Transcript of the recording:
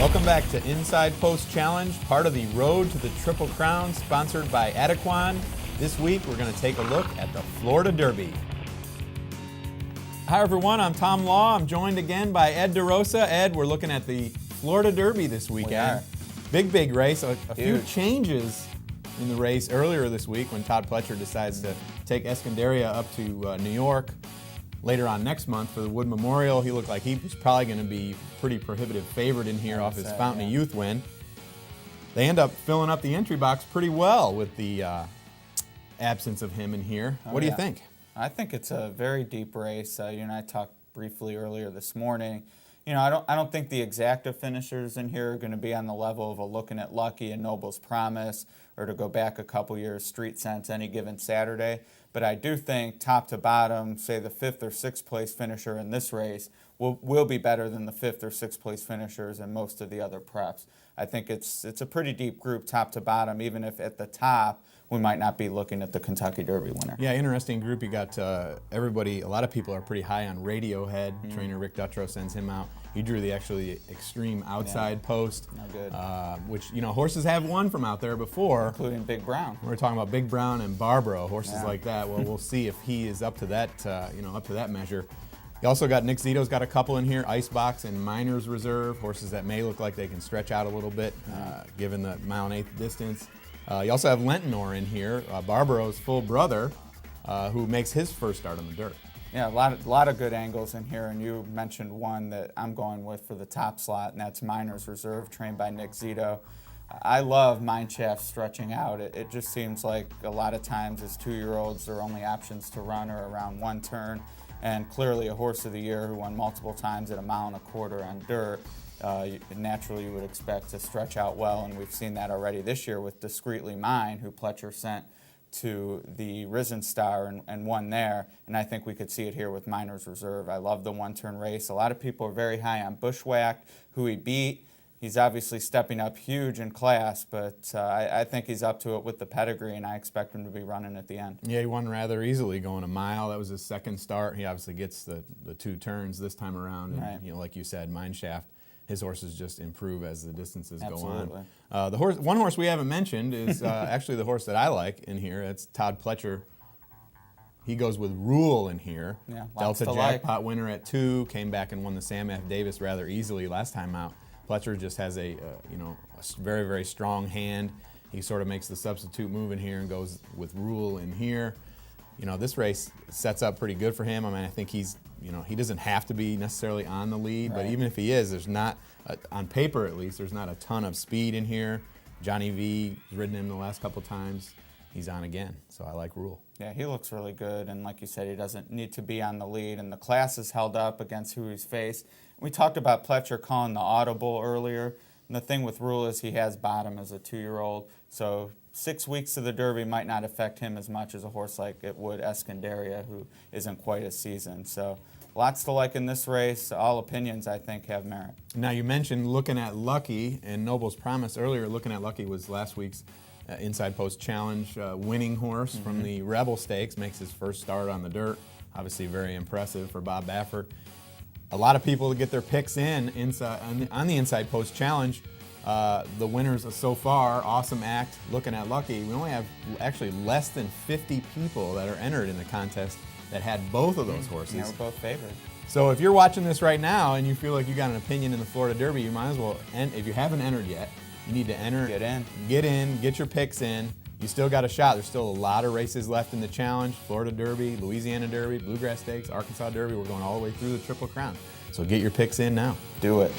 Welcome back to Inside Post Challenge, part of the Road to the Triple Crown, sponsored by Adequan. This week, we're going to take a look at the Florida Derby. Hi, everyone. I'm Tom Law. I'm joined again by Ed DeRosa. Ed, we're looking at the Florida Derby this weekend. Big race. A few changes in the race earlier this week when Todd Pletcher decides to take Escondaria up to New York. Later on next month for the Wood Memorial, he looked like he was probably going to be pretty prohibitive favorite in here off his Fountain of Youth win. They end up filling up the entry box pretty well with the absence of him in here. What do you think? I think it's a very deep race. You and I talked briefly earlier this morning. You know, I don't think the exacta finishers in here are going to be on the level of a Looking at Lucky and Noble's Promise, or to go back a couple years, Street Sense any given Saturday. But I do think top to bottom, say the 5th or 6th place finisher in this race will be better than the 5th or 6th place finishers in most of the other preps. I think it's a pretty deep group top to bottom, even if at the top we might not be looking at the Kentucky Derby winner. Yeah, interesting group. You got everybody, a lot of people are pretty high on Radiohead. Trainer Rick Dutrow sends him out. He drew the actually extreme outside post, which, you know, horses have won from out there before. Including Big Brown. We're talking about Big Brown and Barbaro, horses like that. Well, we'll see if he is up to that, up to that measure. You also got Nick Zito's got a couple in here, Icebox and Miners Reserve, horses that may look like they can stretch out a little bit given the mile-and-eighth distance. You also have Lentinor in here, Barbaro's full brother, who makes his first start on the dirt. Yeah, a lot of good angles in here, and you mentioned one that I'm going with for the top slot, and that's Miners Reserve, trained by Nick Zito. I love Mineshaft stretching out. It just seems like a lot of times as 2-year-olds, their only options to run are around one turn, and clearly a horse of the year who won multiple times at 1.25 miles on dirt. Naturally, you would expect to stretch out well, and we've seen that already this year with Discreetly Mine, who Pletcher sent to the Risen Star and won there, and I think we could see it here with Miners Reserve. I love the one-turn race. A lot of people are very high on Bushwhacked, who he beat. He's obviously stepping up huge in class, but I think he's up to it with the pedigree, and I expect him to be running at the end. Yeah, he won rather easily going a mile. That was his second start. He obviously gets the 2 turns this time around, and you know, like you said, Mineshaft. His horses just improve as the distances go on. One horse we haven't mentioned is actually the horse that I like in here. That's Todd Pletcher. He goes with Rule in here. Yeah, Delta Jackpot winner at 2, came back and won the Sam F. Davis rather easily last time out. Pletcher just has a very, very strong hand. He sort of makes the substitute move in here and goes with Rule in here. You know, this race sets up pretty good for him. I mean, I think he's, he doesn't have to be necessarily on the lead, but even if he is, there's not, on paper at least, there's not a ton of speed in here. Johnny V has ridden him the last couple times. He's on again, so I like Rule. Yeah, he looks really good, and like you said, he doesn't need to be on the lead, and the class is held up against who he's faced. We talked about Pletcher calling the audible earlier, and the thing with Rule is he has bottom as a 2-year-old, so 6 weeks to the Derby might not affect him as much as a horse like it would Escondaria, who isn't quite as seasoned. So lots to like in this race. All opinions, I think, have merit. Now, you mentioned Looking at Lucky and Noble's Promise earlier. Looking at Lucky was last week's Inside Post Challenge winning horse from the Rebel Stakes. Makes his first start on the dirt. Obviously very impressive for Bob Baffert. A lot of people to get their picks in on the Inside Post Challenge. The winners so far, Awesome Act, Looking at Lucky. We only have actually less than 50 people that are entered in the contest that had both of those horses. They were both favored. So if you're watching this right now and you feel like you got an opinion in the Florida Derby, you might as well, and if you haven't entered yet, you need to enter. Get your picks in. You still got a shot. There's still a lot of races left in the challenge. Florida Derby, Louisiana Derby, Bluegrass Stakes, Arkansas Derby. We're going all the way through the Triple Crown. So get your picks in now. Do it.